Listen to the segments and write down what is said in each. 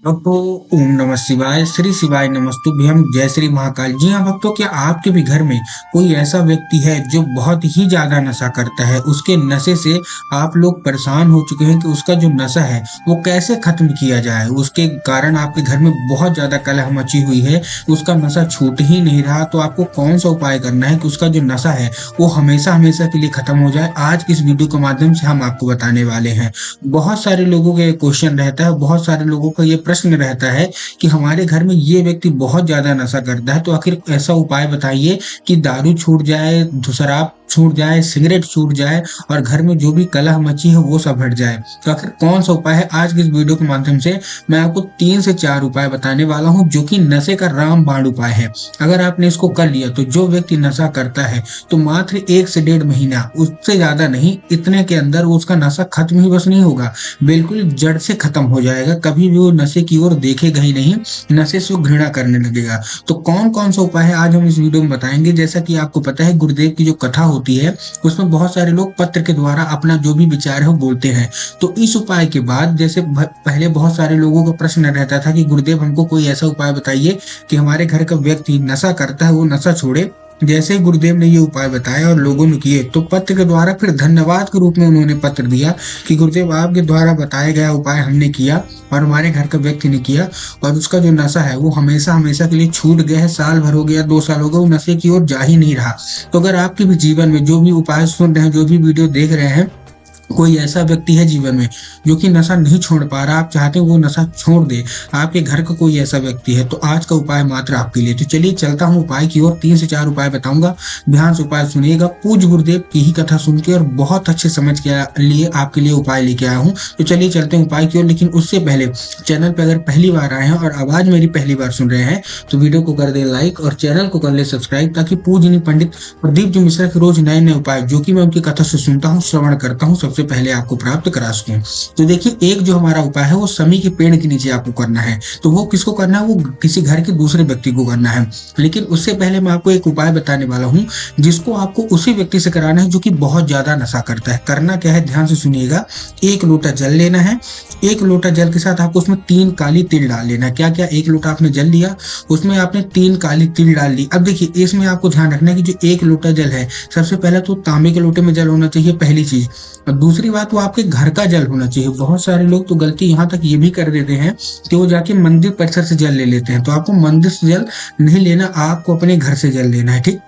भक्तों, ओम नमः शिवाय, श्री शिवाय नमस्तुभ्यम, जय श्री महाकाल। जी हाँ भक्तों, क्या आपके भी घर में कोई ऐसा व्यक्ति है जो बहुत ही ज्यादा नशा करता है? उसके नशे से आप लोग परेशान हो चुके हैं कि उसका जो नशा है वो कैसे खत्म किया जाए। उसके कारण आपके घर में बहुत ज्यादा कलह मची हुई है, उसका नशा छूट ही नहीं रहा। तो आपको कौन सा उपाय करना है कि उसका जो नशा है वो हमेशा हमेशा के लिए खत्म हो जाए, आज इस वीडियो के माध्यम से हम आपको बताने वाले हैं। बहुत सारे लोगों का ये क्वेश्चन रहता है, बहुत सारे लोगों का ये प्रश्न रहता है कि हमारे घर में ये व्यक्ति बहुत ज्यादा नशा करता है, तो आखिर ऐसा उपाय बताइए कि दारू छूट जाए, शराब छूट जाए, सिगरेट छूट जाए और घर में जो भी कलह मची है वो सब हट जाए। तो आखिर कौन सा उपाय है? आज की इस वीडियो के माध्यम से मैं आपको 3 से 4 उपाय बताने वाला हूं, जो कि नशे का रामबाण उपाय है। अगर आपने इसको कर लिया तो जो व्यक्ति नशा करता है तो मात्र 1 से 1.5 महीना, उससे ज्यादा नहीं, इतने के अंदर उसका नशा खत्म ही बस नहीं होगा, बिल्कुल जड़ से खत्म हो जाएगा। कभी भी वो नशे की ओर देखेगा ही नहीं, नशे से वो घृणा करने लगेगा। तो कौन कौन सा उपाय है आज हम इस वीडियो में बताएंगे। जैसा कि आपको पता है, गुरुदेव की जो कथा होती है उसमें बहुत सारे लोग पत्र के द्वारा अपना जो भी विचार है वो बोलते हैं। तो इस उपाय के बाद, जैसे पहले बहुत सारे लोगों का प्रश्न रहता था कि गुरुदेव हमको कोई ऐसा उपाय बताइए कि हमारे घर का व्यक्ति नशा करता है वो नशा छोड़े। जैसे ही गुरुदेव ने ये उपाय बताया और लोगों ने किए, तो पत्र के द्वारा फिर धन्यवाद के रूप में उन्होंने पत्र दिया कि गुरुदेव आपके द्वारा बताया गया उपाय हमने किया और हमारे घर का व्यक्ति ने किया, और उसका जो नशा है वो हमेशा हमेशा के लिए छूट गया है। साल भर हो गया, 2 साल हो गए, वो नशे की ओर जा ही नहीं रहा। तो अगर आपके भी जीवन में जो भी उपाय सुन रहे हैं, जो भी वीडियो देख रहे हैं, कोई ऐसा व्यक्ति है जीवन में जो कि नशा नहीं छोड़ पा रहा, आप चाहते हैं वो नशा छोड़ दे, आपके घर का कोई ऐसा व्यक्ति है, तो आज का उपाय मात्र आपके लिए। तो चलिए चलता हूँ उपाय की ओर। 3 से 4 उपाय बताऊंगा, ध्यान से उपाय सुनिएगा। पूज्य गुरुदेव की ही कथा सुन के और बहुत अच्छे समझ के लिए आपके लिए उपाय लेके आया हूँ। तो चलिए चलते हैं उपाय की ओर। लेकिन उससे पहले चैनल पर अगर पहली बार आए हैं और आवाज मेरी पहली बार सुन रहे हैं तो वीडियो को कर दे लाइक और चैनल को कर ले सब्सक्राइब, ताकि पूजनीय पंडित प्रदीप जी मिश्रा के रोज नए नए उपाय जो कि मैं उनकी कथा से सुनता हूँ, श्रवण करता हूँ, सबसे पहले आपको प्राप्त करा सकूं। तो देखिए, एक जो हमारा उपाय है वो समी के पेड़ के नीचे आपको करना है। तो वो किसको करना है? वो किसी घर के दूसरे व्यक्ति को करना है। लेकिन उससे पहले मैं आपको एक उपाय बताने वाला हूं जिसको आपको उसी व्यक्ति से कराना है जो कि बहुत ज्यादा नशा करता है। करना क्या है, ध्यान से सुनिएगा। 1 लोटा जल लेना है। 1 लोटा जल के साथ आपको उसमें 3 काली तिल डाल लेना है। क्या क्या? 1 लोटा आपने जल लिया, उसमें आपने 3 काली तिल डाल ली। अब देखिए, इसमें आपको ध्यान रखना है कि जो 1 लोटा जल है, सबसे पहले तो तांबे के लोटे में जल होना चाहिए, पहली चीज। और दूसरी बात, वो आपके घर का जल होना चाहिए। बहुत सारे लोग तो गलती यहाँ तक ये भी कर देते हैं कि वो जाके मंदिर परिसर से जल ले लेते हैं। तो आपको मंदिर से जल नहीं लेना, आपको अपने घर से जल लेना है, ठीक।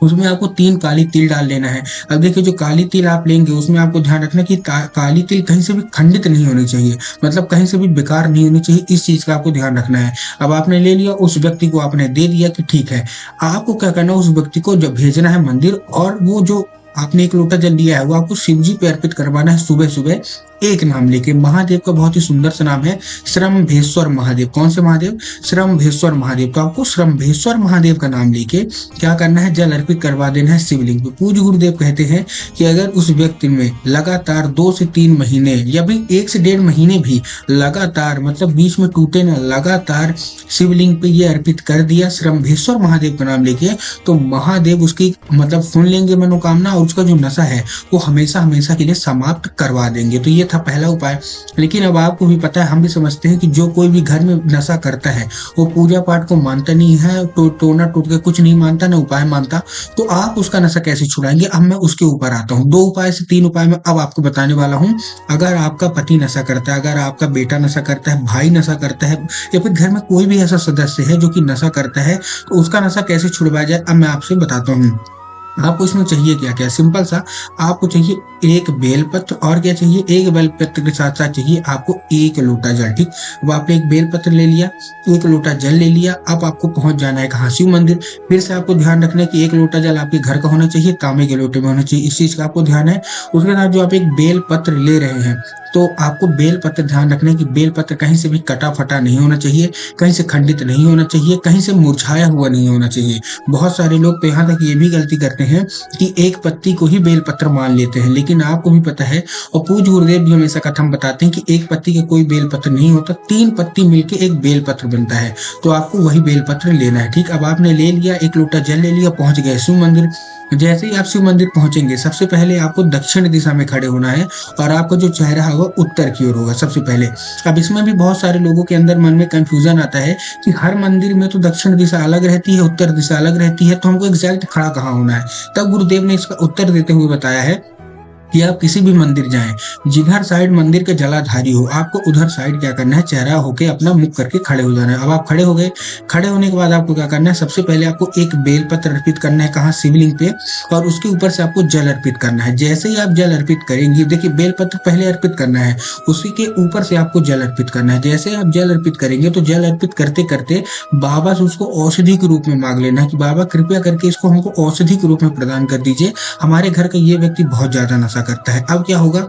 उसमें आपको 3 काली तिल डाल लेना है। अब देखिए, जो काली तिल आप लेंगे उसमें आपको ध्यान रखना कि काली तिल कहीं से भी खंडित नहीं होनी चाहिए, मतलब कहीं से भी बेकार नहीं होनी चाहिए। इस चीज का आपको ध्यान रखना है। अब आपने ले लिया, उस व्यक्ति को आपने दे दिया कि ठीक है। आपको क्या करना है, उस व्यक्ति को जब भेजना है मंदिर, और वो जो आपने 1 लोटा जल लिया है वो आपको शिव जी पे अर्पित करवाना है सुबह सुबह, एक नाम लेके। महादेव का बहुत ही सुंदर सा नाम है, श्रम्भेश्वर महादेव। कौन से महादेव? श्रम्भेश्वर महादेव। तो आपको श्रम्भेश्वर महादेव का नाम लेके क्या करना है, जल अर्पित करवा देना है शिवलिंग पे। पूज्य गुरुदेव कहते हैं कि अगर उस व्यक्ति में लगातार 2 से 3 महीने या भी 1 से 1.5 महीने भी लगातार, मतलब बीच में टूटे ना, लगातार शिवलिंग पे ये अर्पित कर दिया श्रम्भेश्वर महादेव का नाम लेके, तो महादेव उसकी मतलब सुन लेंगे मनोकामना, और उसका जो नशा है वो हमेशा हमेशा के लिए समाप्त करवा देंगे। तो ये था पहला उपाय। लेकिन अब आपको भी पता है, हम भी समझते हैं कि जो कोई भी घर में नशा करता है वो पूजा पाठ को मानता नहीं है, तो टोना टूट के कुछ नहीं मानता, ना उपाय मानता। तो आप उसका नशा कैसे छुड़ाएंगे? अब मैं उसके ऊपर आता हूँ। 2 उपाय से 3 उपाय मैं अब आपको बताने वाला हूँ। अगर आपका पति नशा करता है, अगर आपका बेटा नशा करता है, भाई नशा करता है, या फिर घर में कोई भी ऐसा सदस्य है जो कि नशा करता है, तो उसका नशा कैसे छुड़वाया जाए अब मैं आपसे बताता हूँ। आपको इसमें चाहिए क्या क्या? सिंपल सा, आपको चाहिए 1 बेलपत्र, और क्या चाहिए, 1 बेलपत्र के साथ साथ चाहिए आपको 1 लोटा जल, ठीक। अब आपने 1 बेलपत्र ले लिया, 1 लोटा जल ले लिया। अब आपको पहुंच जाना है कहाँ? शिव मंदिर। फिर से आपको ध्यान रखना है कि 1 लोटा जल आपके घर का होना चाहिए, तांबे के लोटे में होना चाहिए, इस चीज का आपको ध्यान है। उसके साथ जो आप 1 बेलपत्र ले रहे हैं, तो आपको बेलपत्र ध्यान रखना है कि बेलपत्र कहीं से भी कटा फटा नहीं होना चाहिए, कहीं से खंडित नहीं होना चाहिए, कहीं से मुरझाया हुआ नहीं होना चाहिए। बहुत सारे लोग तो यहाँ तक ये भी गलती करते हैं कि एक पत्ती को ही बेलपत्र मान लेते हैं, लेकिन लेकिन आपको भी पता है और पूज्य गुरुदेव भी हमेशा कथन बताते हैं कि एक पत्ती का कोई बेलपत्र नहीं होता, 3 पत्ती मिलके एक बेलपत्र बनता है। तो आपको वही बेलपत्र लेना है। ठीक, अब आपने ले लिया, 1 लोटा जल ले लिया, पहुंच गए शिव मंदिर। जैसे ही आप शिव मंदिर पहुंचेंगे, सबसे पहले आपको दक्षिण दिशा में खड़े होना है और आपका जो चेहरा होगा उत्तर की ओर होगा सबसे पहले। अब इसमें भी बहुत सारे लोगों के अंदर मन में कंफ्यूजन आता है कि हर मंदिर में तो दक्षिण दिशा अलग रहती है, उत्तर दिशा अलग रहती है, तो हमको एग्जैक्ट खड़ा कहाँ होना है। तब गुरुदेव ने इसका उत्तर देते हुए बताया है कि आप किसी भी मंदिर जाएं, जिधर साइड मंदिर के जलाधारी हो, आपको उधर साइड क्या करना है, चेहरा होके अपना मुख करके खड़े हो जाना है। अब आप खड़े हो गए, खड़े होने के बाद आपको क्या करना है, सबसे पहले आपको एक बेलपत्र अर्पित करना है, कहाँ, शिवलिंग पे, और उसके ऊपर से आपको जल अर्पित करना है। जैसे ही आप जल अर्पित करेंगे, देखिए बेलपत्र पहले अर्पित करना है, उसी के ऊपर से आपको जल अर्पित करना है। जैसे आप जल अर्पित करेंगे तो जल अर्पित करते करते बाबा से उसको औषधि के रूप में मांग लेना है कि बाबा कृपया करके इसको हमको औषधि के रूप में प्रदान कर दीजिए, हमारे घर का ये व्यक्ति बहुत ज्यादा नशा करता है। अब क्या होगा,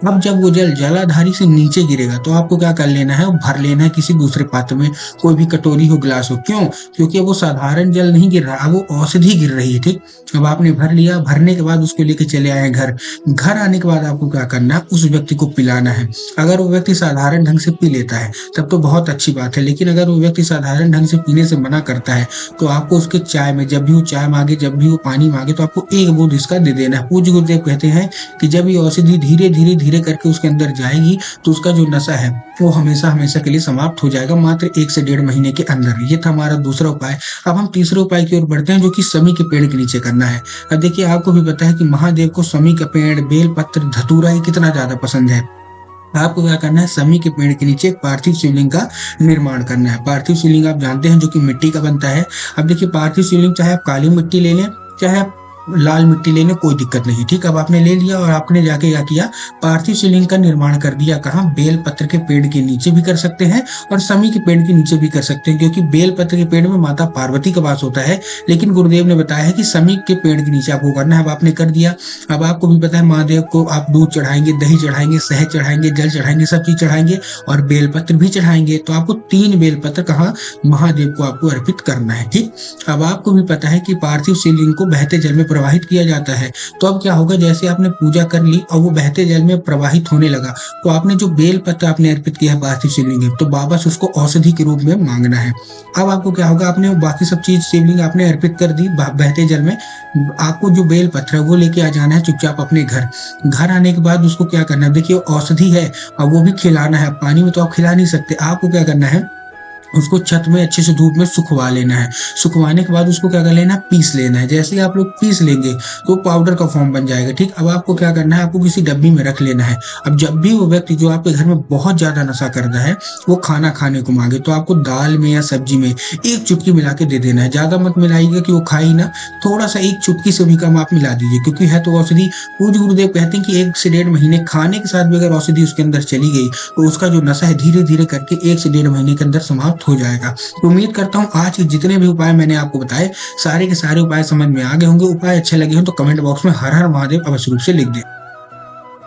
अब जब वो जल जलाधारी से नीचे गिरेगा तो आपको क्या कर लेना है, भर लेना है किसी दूसरे पात्र में, कोई भी कटोरी हो, ग्लास हो। क्यों? क्योंकि वो साधारण जल नहीं गिर रहा, अब वो औषधि गिर रही है। ठीक, अब आपने भर लिया, भरने के बाद उसको लेके चले आए घर। घर आने के बाद आपको क्या करना है, उस व्यक्ति को पिलाना है। अगर वो व्यक्ति साधारण ढंग से पी लेता है तब तो बहुत अच्छी बात है, लेकिन अगर वो व्यक्ति साधारण ढंग से पीने से मना करता है तो आपको उसके चाय में, जब भी वो चाय मांगे, जब भी वो पानी मांगे, तो आपको 1 बूंद इसका दे देना है। पूज्य गुरुदेव कहते हैं कि जब ये औषधि धीरे धीरे धीरे करके उसके अंदर जाएगी तो उसका जो नशा है वो हमेशा हमेशा के लिए समाप्त हो जाएगा, मात्र 1 से 1.5 महीने के अंदर। ये था हमारा दूसरा उपाय। अब हम तीसरे उपाय की ओर बढ़ते हैं, जो कि समी के पेड़ के नीचे करना है। अब देखिए, आपको भी पता है कि महादेव को समी का पेड़, बेलपत्र, धतूरा ये कितना ज्यादा पसंद है। आपको क्या करना है, समी के पेड़ के नीचे एक पार्थिव शिवलिंग का निर्माण करना है। पार्थिव शिवलिंग आप जानते हैं जो कि मिट्टी का बनता है। अब देखिए, पार्थिव शिवलिंग चाहे आप काली मिट्टी ले लें, चाहे आप लाल मिट्टी लेने, कोई दिक्कत नहीं। ठीक, अब आपने ले लिया और आपने जाके क्या किया, पार्थिव शिवलिंग का निर्माण कर दिया। कहाँ? बेल पत्र के पेड़ के नीचे भी कर सकते हैं और समी के पेड़ के नीचे भी कर सकते हैं, क्योंकि बेल पत्र के पेड़ में माता पार्वती का वास होता है, लेकिन गुरुदेव ने बताया है कि समी के पेड़ के नीचे आपको करना है। अब आपने कर दिया। अब आपको भी पता है महादेव को आप दूध चढ़ाएंगे, दही चढ़ाएंगे, शहद चढ़ाएंगे, जल चढ़ाएंगे, सब चीज चढ़ाएंगे और बेलपत्र भी चढ़ाएंगे। तो आपको 3 बेलपत्र कहाँ, महादेव को आपको अर्पित करना है। ठीक, अब आपको भी पता है कि पार्थिव शिवलिंग को बहते जल में प्रवाहित किया जाता है। तो अब क्या होगा, जैसे आपने पूजा कर ली और वो बहते जल में प्रवाहित होने लगा, तो आपने जो बेल पत्र आपने अर्पित किया है पार्थिव शिवलिंग है, तो बाबा से उसको औषधि के रूप में मांगना है। अब आपको क्या होगा, आपने बाकी सब चीज शिवलिंग आपने अर्पित कर दी बहते जल में, आपको जो बेल पत्र है वो लेके आ जाना है चुपचाप अपने घर। घर आने के बाद उसको क्या करना है, देखिए औषधि है और वो भी खिलाना है। पानी में तो आप खिला नहीं सकते, आपको क्या करना है, उसको छत में अच्छे से धूप में सुखवा लेना है। सुखवाने के बाद उसको क्या कर लेना है, पीस लेना है। जैसे ही आप लोग पीस लेंगे तो पाउडर का फॉर्म बन जाएगा। ठीक, अब आपको क्या करना है, आपको किसी डब्बी में रख लेना है। अब जब भी वो व्यक्ति जो आपके घर में बहुत ज्यादा नशा करता है वो खाना खाने को मांगे, तो आपको दाल में या सब्जी में 1 चुटकी मिला के दे देना है। ज्यादा मत मिलाइएगा कि वो खाई ना, थोड़ा सा 1 चुटकी से भी कम आप मिला दीजिए, क्योंकि है तो औषधि। पूज्य गुरुदेव कहते हैं कि 1 से 1.5 महीने खाने के साथ भी अगर औषधि उसके अंदर चली गई तो उसका जो नशा है धीरे धीरे करके 1 से 1.5 महीने के अंदर समाप्त हो जाएगा। उम्मीद करता हूँ आज के जितने भी उपाय मैंने आपको बताए, सारे के सारे उपाय समझ में आ गए होंगे। उपाय अच्छे लगे हो तो कमेंट बॉक्स में हर हर महादेव अवश्य रूप से लिख दें।